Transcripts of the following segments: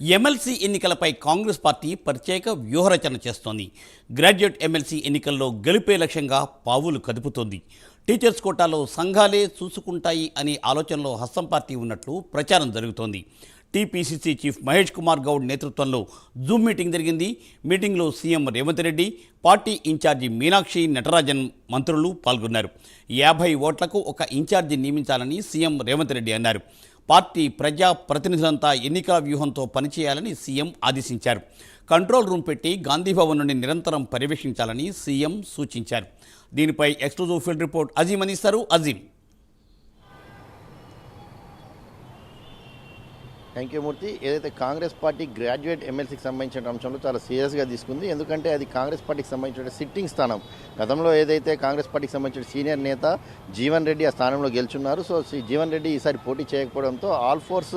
MLC ఎన్నికలపై Congress party ప్రత్యేక వ్యూహరచన చేస్తోంది. గ్రాడ్యుయేట్ ఎమ్మెల్సీ ఎన్నికల్లో గెలుపే లక్ష్యంగా పావులు కదుపుతోంది. టీచర్స్ కోటాలో సంఘాలే చూసుకుంటాయి అనే ఆలోచనలో హస్తం పార్టీ ఉన్నట్లు ప్రచారం జరుగుతోంది. టీపీసీసీ చీఫ్ మహేష్ కుమార్ గౌడ్ నేతృత్వంలో జూమ్ మీటింగ్ జరిగింది. మీటింగ్లో CM Revanth Reddy, party in charge Meenakshi Natarajan మంత్రులు పాల్గొన్నారు. 50 ఓట్లకు ఒక ఇన్ఛార్జి నియమించాలని సీఎం రేవంత్ రెడ్డి అన్నారు. పార్టీ ప్రజా ప్రతినిధులంతా ఎన్నికల వ్యూహంతో పనిచేయాలని సీఎం ఆదేశించారు. కంట్రోల్ రూమ్ పెట్టి గాంధీభవన్ నుండి నిరంతరం పర్యవేక్షించాలని సీఎం సూచించారు. దీనిపై ఎక్స్క్లూజివ్ ఫీల్డ్ రిపోర్ట్ అజీమ్ అందిస్తారు. అజీమ్. థ్యాంక్ యూ మూర్తి. ఏదైతే కాంగ్రెస్ పార్టీ గ్రాడ్యుయేట్ ఎమ్మెల్సీకి సంబంధించిన అంశంలో చాలా సీరియస్గా తీసుకుంది. ఎందుకంటే అది కాంగ్రెస్ పార్టీకి సంబంధించిన సిట్టింగ్ స్థానం. గతంలో ఏదైతే కాంగ్రెస్ పార్టీకి సంబంధించిన సీనియర్ నేత జీవన్ రెడ్డి ఆ స్థానంలో గెలుచున్నారు. సో జీవన్ రెడ్డి ఈసారి పోటీ చేయకపోవడంతో ఆల్ ఫోర్స్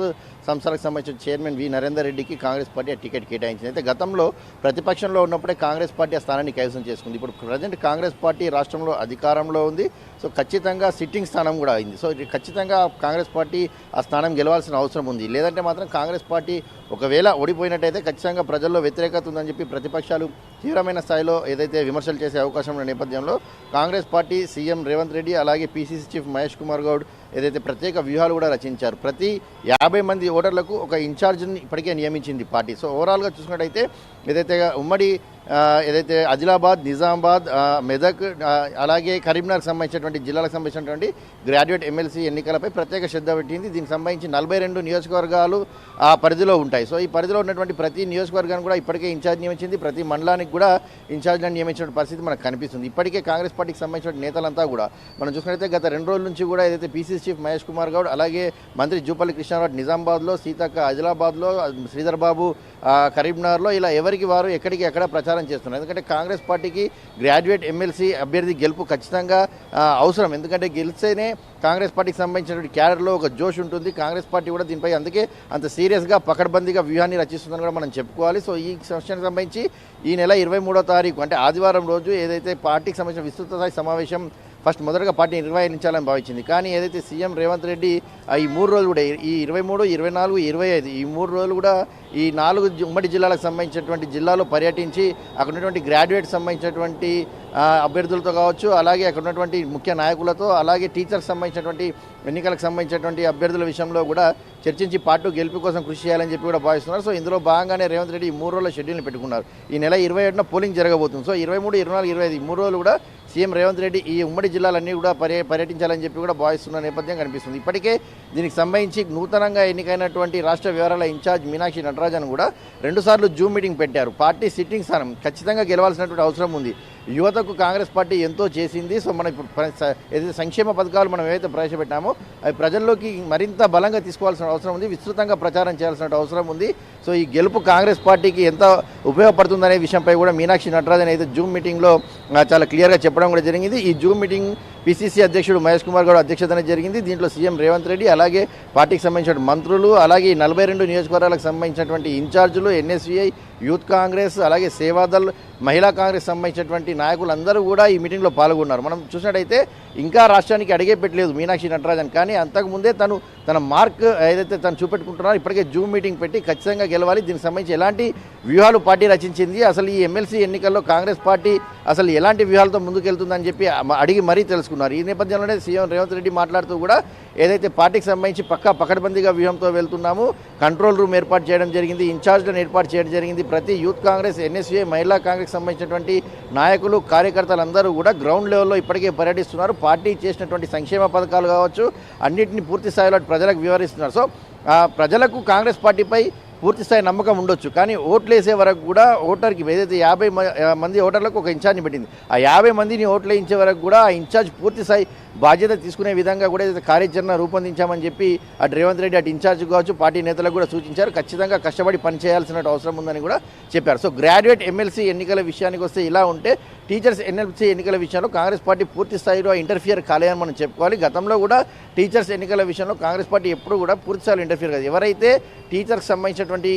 సంస్థలకు సంబంధించిన చైర్మన్ వి నరేందర్ రెడ్డికి కాంగ్రెస్ పార్టీ ఆ టికెట్ కేటాయించింది. అయితే గతంలో ప్రతిపక్షంలో ఉన్నప్పుడే కాంగ్రెస్ పార్టీ ఆ స్థానాన్ని కైవసం చేసుకుంది. ఇప్పుడు ప్రజెంట్ కాంగ్రెస్ పార్టీ రాష్ట్రంలో అధికారంలో ఉంది. సో ఖచ్చితంగా సిట్టింగ్ స్థానం కూడా అయింది. సో ఖచ్చితంగా కాంగ్రెస్ పార్టీ ఆ స్థానం గెలవాల్సిన అవసరం ఉంది. లేదంటే మాత్రం కాంగ్రెస్ పార్టీ ఒకవేళ ఓడిపోయినట్టయితే ఖచ్చితంగా ప్రజల్లో వ్యతిరేకత ఉందని చెప్పి ప్రతిపక్షాలు తీవ్రమైన స్థాయిలో ఏదైతే విమర్శలు చేసే అవకాశం ఉన్న నేపథ్యంలో కాంగ్రెస్ పార్టీ సీఎం రేవంత్ రెడ్డి అలాగే పీసీసీ చీఫ్ మహేష్ కుమార్ గౌడ్ ఏదైతే ప్రత్యేక వ్యూహాలు కూడా రచించారు. ప్రతి 50 మంది ఓటర్లకు ఒక ఇన్ఛార్జిని ఇప్పటికే నియమించింది పార్టీ. సో ఓవరాల్గా చూసుకున్నట్టయితే ఏదైతే ఉమ్మడి ఏదైతే ఆదిలాబాద్, నిజామాబాద్, మెదక్ అలాగే కరీంనగర్కి సంబంధించినటువంటి జిల్లాలకు సంబంధించినటువంటి గ్రాడ్యుయేట్ ఎమ్మెల్సీ ఎన్నికలపై ప్రత్యేక శ్రద్ధ పెట్టింది. దీనికి సంబంధించి 42 నియోజకవర్గాలు ఆ పరిధిలో ఉంటాయి. సో ఈ పరిధిలో ఉన్నటువంటి ప్రతి నియోజకవర్గానికి కూడా ఇప్పటికే ఇన్ఛార్జ్ నియమించింది. ప్రతి మండలానికి కూడా ఇన్ఛార్జ్లను నియమించిన పరిస్థితి మనకు కనిపిస్తుంది. ఇప్పటికే కాంగ్రెస్ పార్టీకి సంబంధించిన నేతలంతా కూడా మనం చూసుకున్నట్లయితే గత 2 రోజుల నుంచి కూడా ఏదైతే పీసీసీ చీఫ్ మహేష్ కుమార్ గౌడ్ అలాగే మంత్రి జూపల్లి కృష్ణారావు నిజామాబాద్లో, సీతక్క ఆదిలాబాద్లో, శ్రీధర్ బాబు కరీంనగర్లో ఇలా ఎవరికి వారు ఎక్కడికి ఎక్కడ ప్రచారం చేస్తున్నారు. ఎందుకంటే కాంగ్రెస్ పార్టీకి గ్రాడ్యుయేట్ ఎమ్మెల్సీ అభ్యర్థి గెలుపు ఖచ్చితంగా అవసరం. ఎందుకంటే గెలిస్తేనే కాంగ్రెస్ పార్టీకి సంబంధించినటువంటి క్యాడర్లో ఒక జోష్ ఉంటుంది. కాంగ్రెస్ పార్టీ కూడా దీనిపై అందుకే అంత సీరియస్గా పకడ్బందీగా వ్యూహాన్ని రచిస్తుందని కూడా మనం చెప్పుకోవాలి. సో ఈ సంవత్సరానికి సంబంధించి ఈ నెల 23వ తారీఖు అంటే ఆదివారం రోజు ఏదైతే పార్టీకి సంబంధించిన విస్తృత స్థాయి సమావేశం మొదటగా పార్టీ నిర్వహించాలని భావించింది. కానీ ఏదైతే సీఎం రేవంత్ రెడ్డి ఈ 3 రోజులు కూడా ఈ 23, 24, 25 ఈ 3 రోజులు కూడా ఈ 4 ఉమ్మడి జిల్లాలకు సంబంధించినటువంటి జిల్లాలో పర్యటించి అక్కడ ఉన్నటువంటి గ్రాడ్యుయేట్ సంబంధించినటువంటి అభ్యర్థులతో కావచ్చు, అలాగే అక్కడ ఉన్నటువంటి ముఖ్య నాయకులతో, అలాగే టీచర్స్ సంబంధించినటువంటి ఎన్నికలకు సంబంధించినటువంటి అభ్యర్థుల విషయంలో కూడా చర్చించి పార్టీ గెలుపు కోసం కృషి చేయాలని చెప్పి కూడా భావిస్తున్నారు. సో ఇందులో భాగంగానే రేవంత్ రెడ్డి ఈ 3 రోజుల షెడ్యూల్ని పెట్టుకున్నారు. ఈ నెల 27న పోలింగ్ జరగబోతుంది. సో 23, 24, 25 ఈ 3 రోజులు కూడా సీఎం రేవంత్ రెడ్డి ఈ ఉమ్మడి జిల్లాలన్నీ కూడా పర్యటించాలని చెప్పి కూడా భావిస్తున్న నేపథ్యం కనిపిస్తుంది. ఇప్పటికే దీనికి సంబంధించి నూతనంగా ఎన్నికైనటువంటి రాష్ట్ర వ్యవహారాల ఇన్ఛార్జ్ మీనాక్షి నటరాజన్ కూడా 2 సార్లు జూమ్ మీటింగ్ పెట్టారు. పార్టీ సిట్టింగ్ స్థానం ఖచ్చితంగా గెలవాల్సినటువంటి అవసరం ఉంది. యువతకు కాంగ్రెస్ పార్టీ ఎంతో చేసింది. సో మనం ఇప్పుడు ఏదైతే సంక్షేమ పథకాలు మనం ఏవైతే ప్రవేశపెట్టామో అవి ప్రజల్లోకి మరింత బలంగా తీసుకోవాల్సిన అవసరం ఉంది. విస్తృతంగా ప్రచారం చేయాల్సిన అవసరం ఉంది. సో ఈ గెలుపు కాంగ్రెస్ పార్టీకి ఎంత ఉపయోగపడుతుందనే విషయంపై కూడా మీనాక్షి నటరాజన్ అయితే జూమ్ మీటింగ్లో చాలా క్లియర్గా చెప్పడం కూడా జరిగింది. ఈ జూమ్ మీటింగ్ పీసీసీ అధ్యక్షుడు మహేష్ కుమార్ గౌడ్ అధ్యక్షతన జరిగింది. దీంట్లో సీఎం రేవంత్ రెడ్డి అలాగే పార్టీకి సంబంధించిన మంత్రులు అలాగే 42 నియోజకవర్గాలకు సంబంధించినటువంటి ఇన్ఛార్జీలు, ఎన్ఎస్వీఐ, యూత్ కాంగ్రెస్ అలాగే సేవాదల్, మహిళా కాంగ్రెస్ సంబంధించినటువంటి నాయకులందరూ కూడా ఈ మీటింగ్లో పాల్గొన్నారు. మనం చూసినట్టయితే ఇంకా రాష్ట్రానికి అడిగే పెట్టలేదు మీనాక్షి నటరాజన్. కానీ అంతకుముందే తన మార్క్ ఏదైతే తను చూపెట్టుకుంటున్నారో ఇప్పటికే జూమ్ మీటింగ్ పెట్టి ఖచ్చితంగా గెలవాలి, దీనికి సంబంధించి ఎలాంటి వ్యూహాలు పార్టీ రచించింది, అసలు ఈ ఎమ్మెల్సీ ఎన్నికల్లో కాంగ్రెస్ పార్టీ అసలు ఎలాంటి వ్యూహాలతో ముందుకెళ్తుందని చెప్పి అడిగి మరీ తెలుసుకున్నారు. ఈ నేపథ్యంలోనే సీఎం రేవంత్ రెడ్డి మాట్లాడుతూ కూడా ఏదైతే పార్టీకి సంబంధించి పకడ్బందీగా వ్యూహంతో వెళ్తున్నాము, కంట్రోల్ రూమ్ ఏర్పాటు చేయడం జరిగింది, ఇన్ఛార్జ్లను ఏర్పాటు చేయడం జరిగింది. ప్రతి యూత్ కాంగ్రెస్, ఎన్ఎస్వీఐ, మహిళా కాంగ్రెస్ సంబంధించినటువంటి నాయకులు, కార్యకర్తలందరూ కూడా గ్రౌండ్ లెవెల్లో ఇప్పటికే పర్యటిస్తున్నారు. పార్టీ చేసినటువంటి సంక్షేమ పథకాలు కావచ్చు అన్నింటినీ పూర్తి స్థాయిలో ప్రజలకు వివరిస్తున్నారు. సో ప్రజలకు కాంగ్రెస్ పార్టీపై పూర్తి స్థాయి నమ్మకం ఉండొచ్చు. కానీ ఓట్లు వేసే వరకు కూడా ఓటర్కి ఏదైతే 50 మంది ఓటర్లకు ఒక ఇన్ఛార్జ్ని పెట్టింది, ఆ 50 మందిని ఓట్లు వేయించే వరకు కూడా ఆ ఇన్ఛార్జ్ పూర్తి స్థాయి బాధ్యత తీసుకునే విధంగా కూడా ఏదైతే కార్యాచరణ రూపొందించామని చెప్పి అటు రేవంత్ రెడ్డి అటు ఇన్ఛార్జ్ కావచ్చు పార్టీ నేతలకు కూడా సూచించారు. ఖచ్చితంగా కష్టపడి పనిచేయాల్సిన అవసరం ఉందని కూడా చెప్పారు. సో గ్రాడ్యుయేట్ ఎమ్మెల్సీ ఎన్నికల విషయానికి వస్తే ఇలా ఉంటే టీచర్స్ ఎమ్మెల్సీ ఎన్నికల విషయంలో కాంగ్రెస్ పార్టీ పూర్తి స్థాయిలో ఇంటర్ఫియర్ కాలేదని మనం చెప్పుకోవాలి. గతంలో కూడా టీచర్స్ ఎన్నికల విషయంలో కాంగ్రెస్ పార్టీ ఎప్పుడు కూడా పూర్తి స్థాయిలో ఇంటర్ఫియర్ కాదు. ఎవరైతే టీచర్కి సంబంధించినటువంటి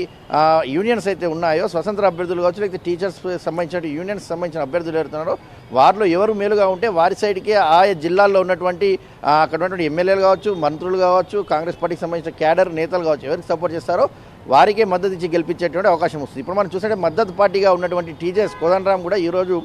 యూనియన్స్ అయితే ఉన్నాయో, స్వతంత్ర అభ్యర్థులు కావచ్చు లేకపోతే టీచర్స్ సంబంధించిన యూనియన్స్ సంబంధించిన అభ్యర్థులు ఎవరుతున్నారో వారిలో ఎవరు మేలుగా ఉంటే వారి సైడ్కి ఆయా జిల్లాల్లో ఉన్నటువంటి అక్కడ ఉన్నటువంటి ఎమ్మెల్యేలు కావచ్చు, మంత్రులు కావచ్చు, కాంగ్రెస్ పార్టీకి సంబంధించిన క్యాడర్ నేతలు కావచ్చు ఎవరికి సపోర్ట్ చేస్తారో వారికే మద్దతు ఇచ్చి గెలిపించేటువంటి అవకాశం వస్తుంది. ఇప్పుడు మనం చూసే మద్దతు పార్టీగా ఉన్నటువంటి టీజేఎస్ కోదండరాం కూడా ఈరోజు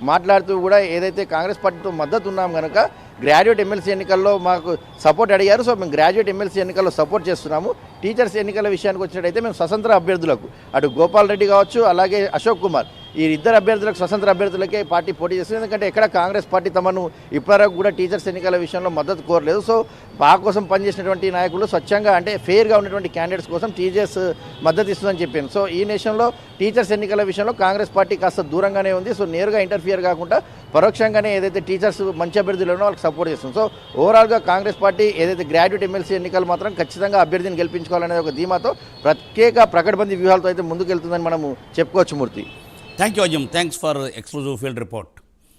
మాట్లాడుతూ కూడా ఏదైతే కాంగ్రెస్ పార్టీతో మద్దతు ఉన్నాం కనుక గ్రాడ్యుయేట్ ఎమ్మెల్సీ ఎన్నికల్లో మాకు సపోర్ట్ అడిగారు, సో మేము గ్రాడ్యుయేట్ ఎమ్మెల్సీ ఎన్నికల్లో సపోర్ట్ చేస్తున్నాము. టీచర్స్ ఎన్నికల విషయానికి వచ్చినట్టయితే మేము స్వతంత్ర అభ్యర్థులకు అటు గోపాల్ రెడ్డి కావచ్చు, అలాగే అశోక్ కుమార్, ఈ ఇద్దరు అభ్యర్థులకు స్వతంత్ర అభ్యర్థులకే పార్టీ పోటీ చేస్తుంది. ఎందుకంటే ఎక్కడ కాంగ్రెస్ పార్టీ తమను ఇప్పటివరకు కూడా టీచర్స్ ఎన్నికల విషయంలో మద్దతు కోరలేదు. సో మా కోసం పనిచేసినటువంటి నాయకులు స్వచ్ఛంగా అంటే ఫెయిర్గా ఉన్నటువంటి క్యాండిడేట్స్ కోసం టీచర్స్ మద్దతు ఇస్తుందని చెప్పాను. సో ఈ నేషన్లో టీచర్స్ ఎన్నికల విషయంలో కాంగ్రెస్ పార్టీ కాస్త దూరంగానే ఉంది. సో నేరుగా ఇంటర్ఫియర్ కాకుండా పరోక్షంగానే ఏదైతే టీచర్స్ మంచి అభ్యర్థులు ఉన్నారో వాళ్ళకి సపోర్ట్ చేస్తుంది. సో ఓవరాల్గా కాంగ్రెస్ పార్టీ ఏదైతే గ్రాడ్యుయేట్ ఎమ్మెల్సీ ఎన్నికలు మాత్రం ఖచ్చితంగా అభ్యర్థిని గెలిపించుకోవాలనే ఒక ధీమాతో ప్రత్యేక ప్రకటబందీ వ్యూహాలతో అయితే ముందుకెళ్తుందని మనము చెప్పుకోవచ్చు. Murthy, thank you Azam, thanks for exclusive field report.